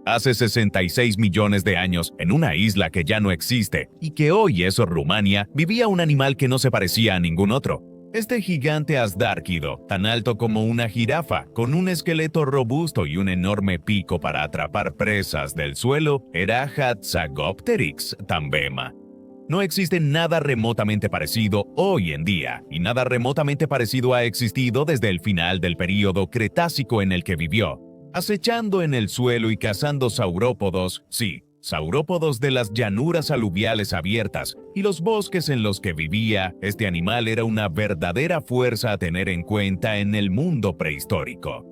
Hace 66 millones de años, en una isla que ya no existe y que hoy es Rumania, vivía un animal que no se parecía a ningún otro. Este gigante asdárquido, tan alto como una jirafa, con un esqueleto robusto y un enorme pico para atrapar presas del suelo, era Hatzagopteryx tambema. No existe nada remotamente parecido hoy en día, y nada remotamente parecido ha existido desde el final del período Cretácico en el que vivió, acechando en el suelo y cazando saurópodos, sí, saurópodos de las llanuras aluviales abiertas y los bosques en los que vivía. Este animal era una verdadera fuerza a tener en cuenta en el mundo prehistórico.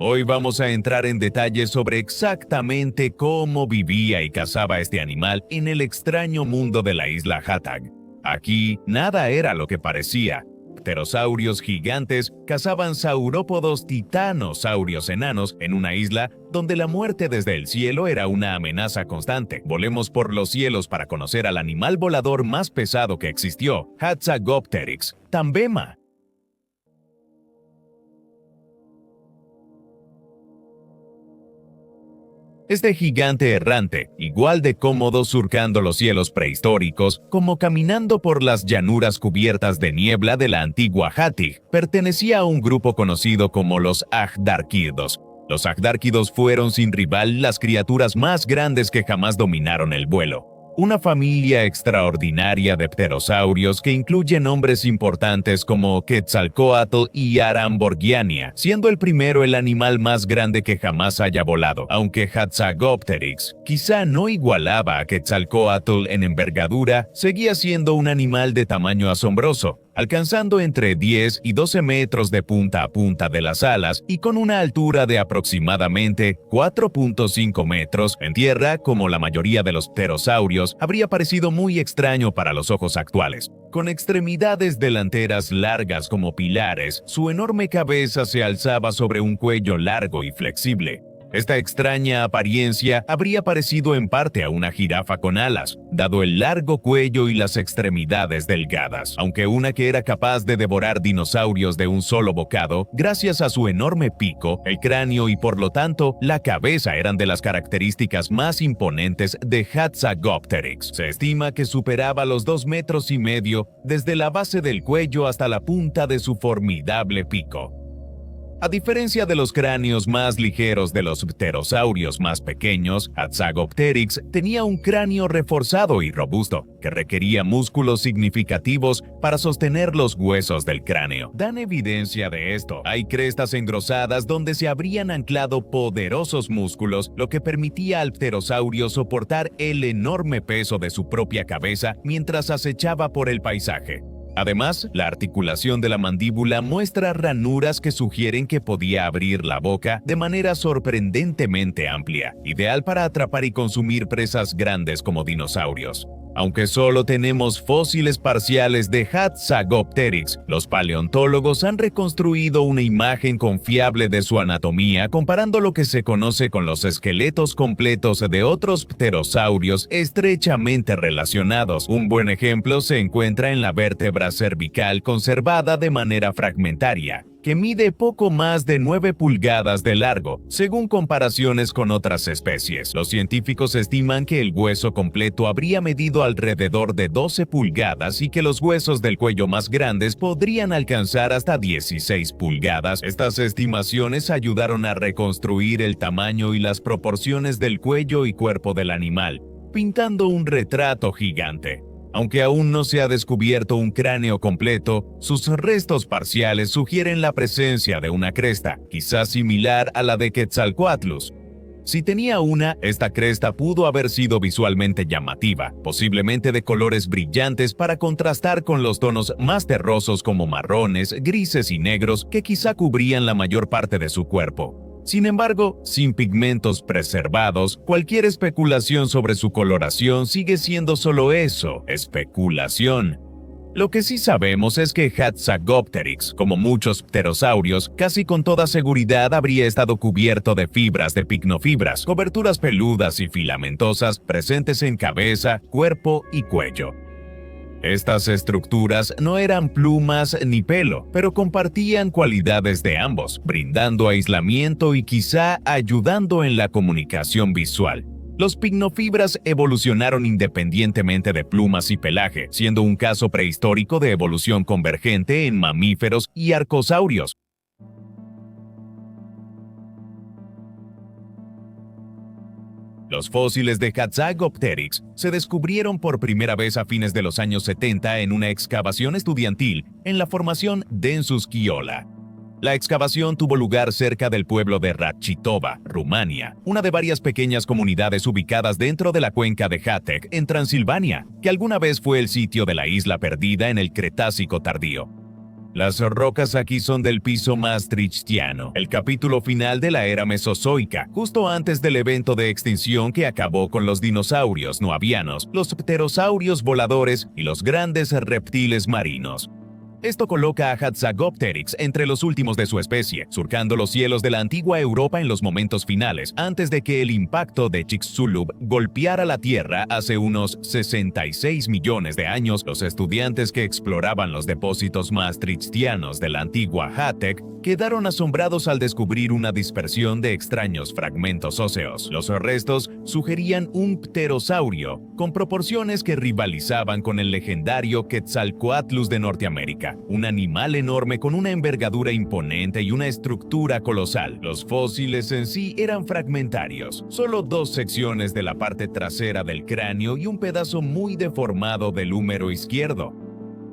Hoy vamos a entrar en detalles sobre exactamente cómo vivía y cazaba este animal en el extraño mundo de la isla Hatag. Aquí, nada era lo que parecía. Pterosaurios gigantes cazaban saurópodos titanosaurios enanos en una isla donde la muerte desde el cielo era una amenaza constante. Volemos por los cielos para conocer al animal volador más pesado que existió, Hatzagopteryx tambema. Este gigante errante, igual de cómodo surcando los cielos prehistóricos como caminando por las llanuras cubiertas de niebla de la antigua Hatig, pertenecía a un grupo conocido como los Agdárquidos. Los Agdárquidos fueron sin rival las criaturas más grandes que jamás dominaron el vuelo. Una familia extraordinaria de pterosaurios que incluye nombres importantes como Quetzalcóatl y Aramborgiania, siendo el primero el animal más grande que jamás haya volado, aunque Hatzagopteryx quizá no igualaba a Quetzalcóatl en envergadura, seguía siendo un animal de tamaño asombroso, alcanzando entre 10 y 12 metros de punta a punta de las alas y con una altura de aproximadamente 4.5 metros. En tierra, como la mayoría de los pterosaurios, habría parecido muy extraño para los ojos actuales. Con extremidades delanteras largas como pilares, su enorme cabeza se alzaba sobre un cuello largo y flexible. Esta extraña apariencia habría parecido en parte a una jirafa con alas, dado el largo cuello y las extremidades delgadas, aunque una que era capaz de devorar dinosaurios de un solo bocado, gracias a su enorme pico, el cráneo y por lo tanto la cabeza eran de las características más imponentes de Hatzagopteryx. Se estima que superaba los 2,5 metros desde la base del cuello hasta la punta de su formidable pico. A diferencia de los cráneos más ligeros de los pterosaurios más pequeños, Hatzagopteryx tenía un cráneo reforzado y robusto, que requería músculos significativos para sostener los huesos del cráneo. Dan evidencia de esto. Hay crestas engrosadas donde se habrían anclado poderosos músculos, lo que permitía al pterosaurio soportar el enorme peso de su propia cabeza mientras acechaba por el paisaje. Además, la articulación de la mandíbula muestra ranuras que sugieren que podía abrir la boca de manera sorprendentemente amplia, ideal para atrapar y consumir presas grandes como dinosaurios. Aunque solo tenemos fósiles parciales de Hatzagopteryx, los paleontólogos han reconstruido una imagen confiable de su anatomía comparando lo que se conoce con los esqueletos completos de otros pterosaurios estrechamente relacionados. Un buen ejemplo se encuentra en la vértebra cervical conservada de manera fragmentaria, que mide poco más de 9 pulgadas de largo, según comparaciones con otras especies. Los científicos estiman que el hueso completo habría medido alrededor de 12 pulgadas y que los huesos del cuello más grandes podrían alcanzar hasta 16 pulgadas. Estas estimaciones ayudaron a reconstruir el tamaño y las proporciones del cuello y cuerpo del animal, pintando un retrato gigante. Aunque aún no se ha descubierto un cráneo completo, sus restos parciales sugieren la presencia de una cresta, quizás similar a la de Quetzalcóatl. Si tenía una, esta cresta pudo haber sido visualmente llamativa, posiblemente de colores brillantes para contrastar con los tonos más terrosos como marrones, grises y negros que quizá cubrían la mayor parte de su cuerpo. Sin embargo, sin pigmentos preservados, cualquier especulación sobre su coloración sigue siendo solo eso, especulación. Lo que sí sabemos es que Hatzagopteryx, como muchos pterosaurios, casi con toda seguridad habría estado cubierto de fibras de picnofibras, coberturas peludas y filamentosas presentes en cabeza, cuerpo y cuello. Estas estructuras no eran plumas ni pelo, pero compartían cualidades de ambos, brindando aislamiento y quizá ayudando en la comunicación visual. Los picnofibras evolucionaron independientemente de plumas y pelaje, siendo un caso prehistórico de evolución convergente en mamíferos y arcosaurios. Los fósiles de Hatzagopteryx se descubrieron por primera vez a fines de los años 70 en una excavación estudiantil en la formación Densus-Chiola. La excavación tuvo lugar cerca del pueblo de Ratchitova, Rumania, una de varias pequeñas comunidades ubicadas dentro de la cuenca de Hatek, en Transilvania, que alguna vez fue el sitio de la isla perdida en el Cretácico tardío. Las rocas aquí son del piso maastrichtiano, el capítulo final de la era mesozoica, justo antes del evento de extinción que acabó con los dinosaurios no avianos, los pterosaurios voladores y los grandes reptiles marinos. Esto coloca a Hatzagopteryx entre los últimos de su especie, surcando los cielos de la antigua Europa en los momentos finales, antes de que el impacto de Chicxulub golpeara la Tierra hace unos 66 millones de años. Los estudiantes que exploraban los depósitos maastrichtianos de la antigua Hatek quedaron asombrados al descubrir una dispersión de extraños fragmentos óseos. Los restos sugerían un pterosaurio, con proporciones que rivalizaban con el legendario Quetzalcoatlus de Norteamérica, un animal enorme con una envergadura imponente y una estructura colosal. Los fósiles en sí eran fragmentarios, solo dos secciones de la parte trasera del cráneo y un pedazo muy deformado del húmero izquierdo.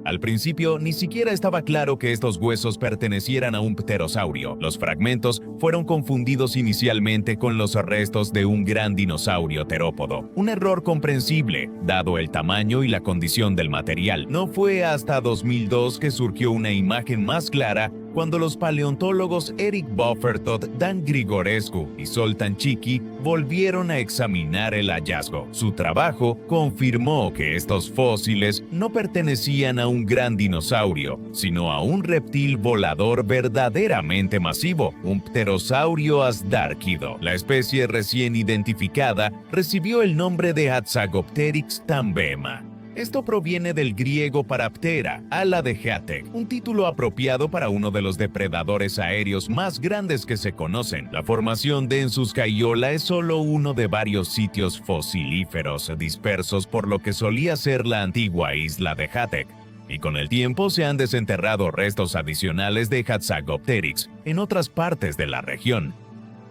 Al principio, ni siquiera estaba claro que estos huesos pertenecieran a un pterosaurio. Los fragmentos fueron confundidos inicialmente con los restos de un gran dinosaurio terópodo. Un error comprensible, dado el tamaño y la condición del material. No fue hasta 2002 que surgió una imagen más clara cuando los paleontólogos Eric Bofertot, Dan Grigorescu y Zoltán Chiki volvieron a examinar el hallazgo. Su trabajo confirmó que estos fósiles no pertenecían a un gran dinosaurio, sino a un reptil volador verdaderamente masivo, un pterosaurio asdárquido. La especie recién identificada recibió el nombre de Hatzagopteryx tambema. Esto proviene del griego para ptera, ala de Hatek, un título apropiado para uno de los depredadores aéreos más grandes que se conocen. La formación Densus-Chiola es solo uno de varios sitios fosilíferos dispersos por lo que solía ser la antigua isla de Hatek, y con el tiempo se han desenterrado restos adicionales de Hatzagopteryx en otras partes de la región.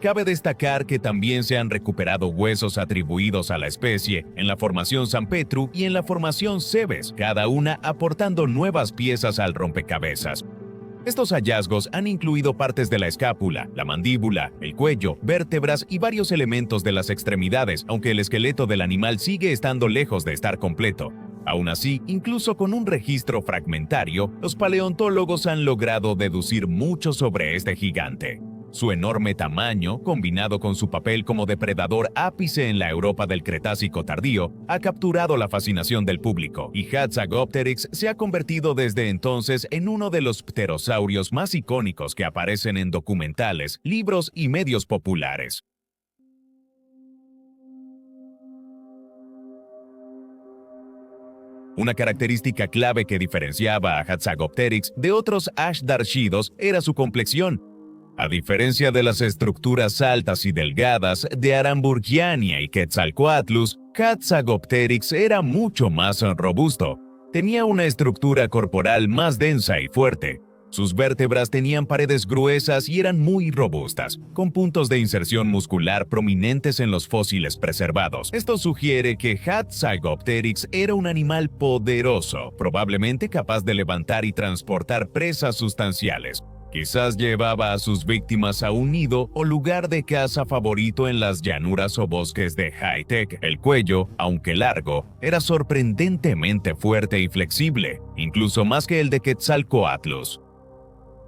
Cabe destacar que también se han recuperado huesos atribuidos a la especie en la formación San Petru y en la formación Cebes, cada una aportando nuevas piezas al rompecabezas. Estos hallazgos han incluido partes de la escápula, la mandíbula, el cuello, vértebras y varios elementos de las extremidades, aunque el esqueleto del animal sigue estando lejos de estar completo. Aún así, incluso con un registro fragmentario, los paleontólogos han logrado deducir mucho sobre este gigante. Su enorme tamaño, combinado con su papel como depredador ápice en la Europa del Cretácico tardío, ha capturado la fascinación del público, y Hatzagopteryx se ha convertido desde entonces en uno de los pterosaurios más icónicos que aparecen en documentales, libros y medios populares. Una característica clave que diferenciaba a Hatzagopteryx de otros ashdarshidos era su complexión. A diferencia de las estructuras altas y delgadas de Aramburgiania y Quetzalcoatlus, Hatzagopteryx era mucho más robusto. Tenía una estructura corporal más densa y fuerte. Sus vértebras tenían paredes gruesas y eran muy robustas, con puntos de inserción muscular prominentes en los fósiles preservados. Esto sugiere que Hatzagopteryx era un animal poderoso, probablemente capaz de levantar y transportar presas sustanciales. Quizás llevaba a sus víctimas a un nido o lugar de caza favorito en las llanuras o bosques de Hatek. El cuello, aunque largo, era sorprendentemente fuerte y flexible, incluso más que el de Quetzalcoatlus.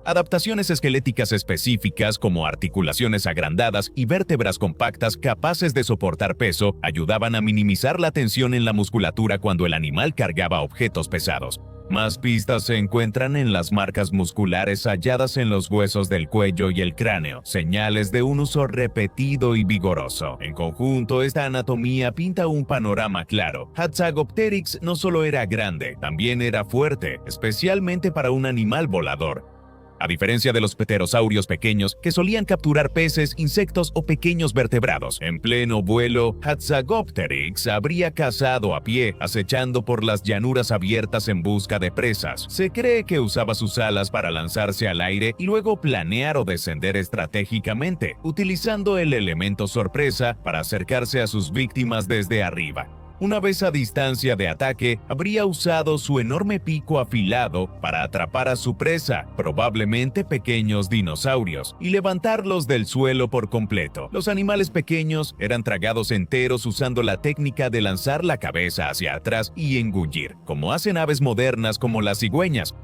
Adaptaciones esqueléticas específicas como articulaciones agrandadas y vértebras compactas capaces de soportar peso ayudaban a minimizar la tensión en la musculatura cuando el animal cargaba objetos pesados. Más pistas se encuentran en las marcas musculares halladas en los huesos del cuello y el cráneo, señales de un uso repetido y vigoroso. En conjunto, esta anatomía pinta un panorama claro. Hatzagopteryx no solo era grande, también era fuerte, especialmente para un animal volador. A diferencia de los pterosaurios pequeños que solían capturar peces, insectos o pequeños vertebrados, en pleno vuelo, Hatzagopteryx habría cazado a pie, acechando por las llanuras abiertas en busca de presas. Se cree que usaba sus alas para lanzarse al aire y luego planear o descender estratégicamente, utilizando el elemento sorpresa para acercarse a sus víctimas desde arriba. Una vez a distancia de ataque, habría usado su enorme pico afilado para atrapar a su presa, probablemente pequeños dinosaurios, y levantarlos del suelo por completo. Los animales pequeños eran tragados enteros usando la técnica de lanzar la cabeza hacia atrás y engullir, como hacen aves modernas como las cigüeñas.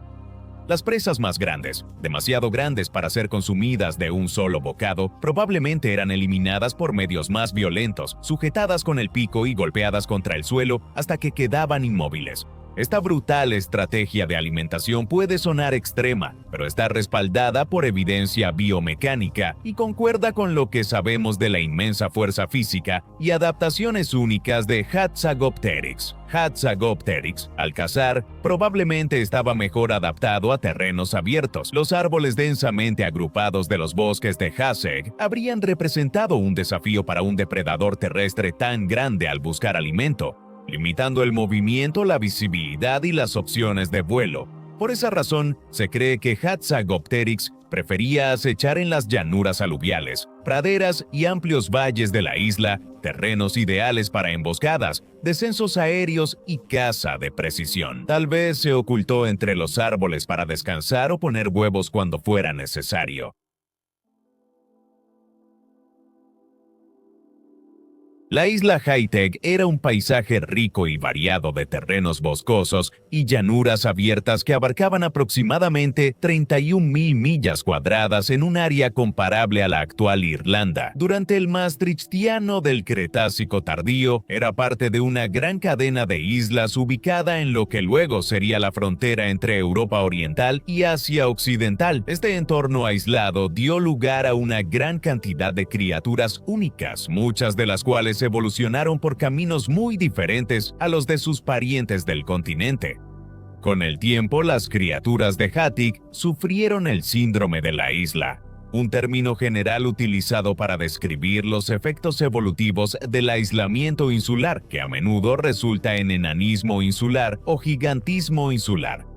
Las presas más grandes, demasiado grandes para ser consumidas de un solo bocado, probablemente eran eliminadas por medios más violentos, sujetadas con el pico y golpeadas contra el suelo hasta que quedaban inmóviles. Esta brutal estrategia de alimentación puede sonar extrema, pero está respaldada por evidencia biomecánica y concuerda con lo que sabemos de la inmensa fuerza física y adaptaciones únicas de Hatzagopteryx. Hatzagopteryx, al cazar, probablemente estaba mejor adaptado a terrenos abiertos. Los árboles densamente agrupados de los bosques de Haseg habrían representado un desafío para un depredador terrestre tan grande al buscar alimento, limitando el movimiento, la visibilidad y las opciones de vuelo. Por esa razón, se cree que Hatzagopteryx prefería acechar en las llanuras aluviales, praderas y amplios valles de la isla, terrenos ideales para emboscadas, descensos aéreos y caza de precisión. Tal vez se ocultó entre los árboles para descansar o poner huevos cuando fuera necesario. La isla Hightech era un paisaje rico y variado de terrenos boscosos y llanuras abiertas que abarcaban aproximadamente 31.000 millas cuadradas en un área comparable a la actual Irlanda. Durante el Maastrichtiano del Cretácico tardío, era parte de una gran cadena de islas ubicada en lo que luego sería la frontera entre Europa Oriental y Asia Occidental. Este entorno aislado dio lugar a una gran cantidad de criaturas únicas, muchas de las cuales evolucionaron por caminos muy diferentes a los de sus parientes del continente. Con el tiempo, las criaturas de Hatik sufrieron el síndrome de la isla, un término general utilizado para describir los efectos evolutivos del aislamiento insular, que a menudo resulta en enanismo insular o gigantismo insular.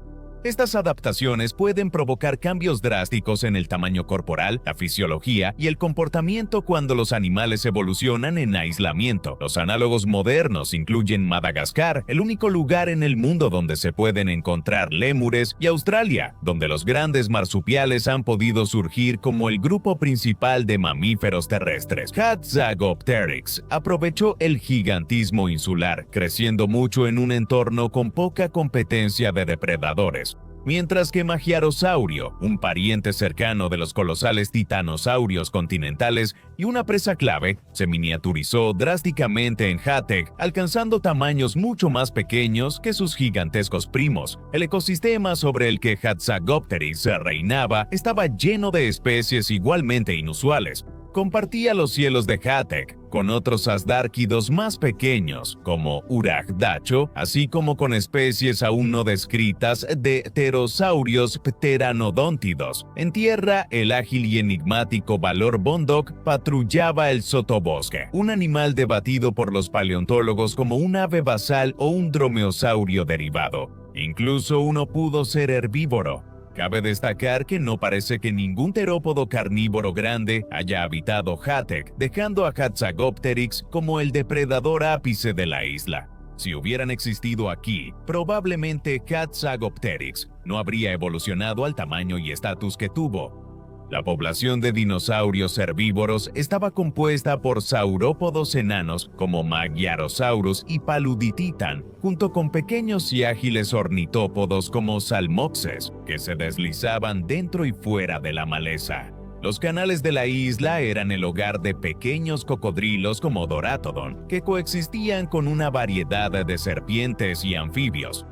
Estas adaptaciones pueden provocar cambios drásticos en el tamaño corporal, la fisiología y el comportamiento cuando los animales evolucionan en aislamiento. Los análogos modernos incluyen Madagascar, el único lugar en el mundo donde se pueden encontrar lémures, y Australia, donde los grandes marsupiales han podido surgir como el grupo principal de mamíferos terrestres. Hatzagopteryx aprovechó el gigantismo insular, creciendo mucho en un entorno con poca competencia de depredadores. Mientras que Magiarosaurio, un pariente cercano de los colosales titanosaurios continentales y una presa clave, se miniaturizó drásticamente en Hatek, alcanzando tamaños mucho más pequeños que sus gigantescos primos. El ecosistema sobre el que Hatzagopteryx reinaba estaba lleno de especies igualmente inusuales. Compartía los cielos de Hatek con otros asdárquidos más pequeños, como Uragdacho, así como con especies aún no descritas de pterosaurios pteranodóntidos. En tierra, el ágil y enigmático Valor Bondok patrullaba el sotobosque, un animal debatido por los paleontólogos como un ave basal o un dromeosaurio derivado. Incluso uno pudo ser herbívoro. Cabe destacar que no parece que ningún terópodo carnívoro grande haya habitado Hatek, dejando a Hatzagopteryx como el depredador ápice de la isla. Si hubieran existido aquí, probablemente Hatzagopteryx no habría evolucionado al tamaño y estatus que tuvo. La población de dinosaurios herbívoros estaba compuesta por saurópodos enanos como Magyarosaurus y Paludititan, junto con pequeños y ágiles ornitópodos como Salmoxes, que se deslizaban dentro y fuera de la maleza. Los canales de la isla eran el hogar de pequeños cocodrilos como Doratodon, que coexistían con una variedad de serpientes y anfibios.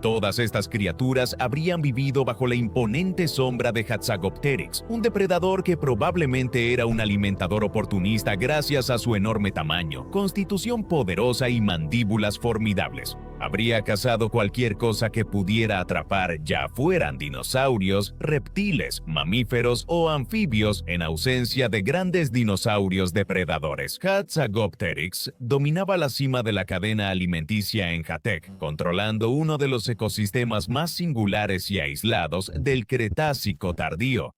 Todas estas criaturas habrían vivido bajo la imponente sombra de Hatzagopteryx, un depredador que probablemente era un alimentador oportunista gracias a su enorme tamaño, constitución poderosa y mandíbulas formidables. Habría cazado cualquier cosa que pudiera atrapar, ya fueran dinosaurios, reptiles, mamíferos o anfibios, en ausencia de grandes dinosaurios depredadores. Hatzagopteryx dominaba la cima de la cadena alimenticia en Hatek, controlando uno de los ecosistemas más singulares y aislados del Cretácico tardío.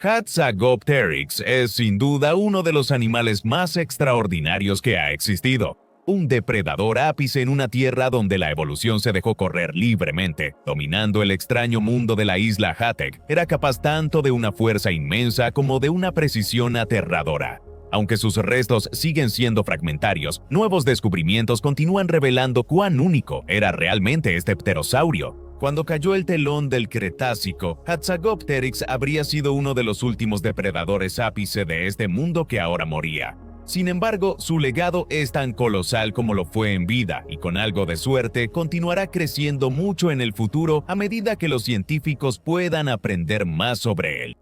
Hatzagopteryx es sin duda uno de los animales más extraordinarios que ha existido. Un depredador ápice en una tierra donde la evolución se dejó correr libremente, dominando el extraño mundo de la isla Hatek, era capaz tanto de una fuerza inmensa como de una precisión aterradora. Aunque sus restos siguen siendo fragmentarios, nuevos descubrimientos continúan revelando cuán único era realmente este pterosaurio. Cuando cayó el telón del Cretácico, Hatzagopteryx habría sido uno de los últimos depredadores ápice de este mundo que ahora moría. Sin embargo, su legado es tan colosal como lo fue en vida y con algo de suerte continuará creciendo mucho en el futuro a medida que los científicos puedan aprender más sobre él.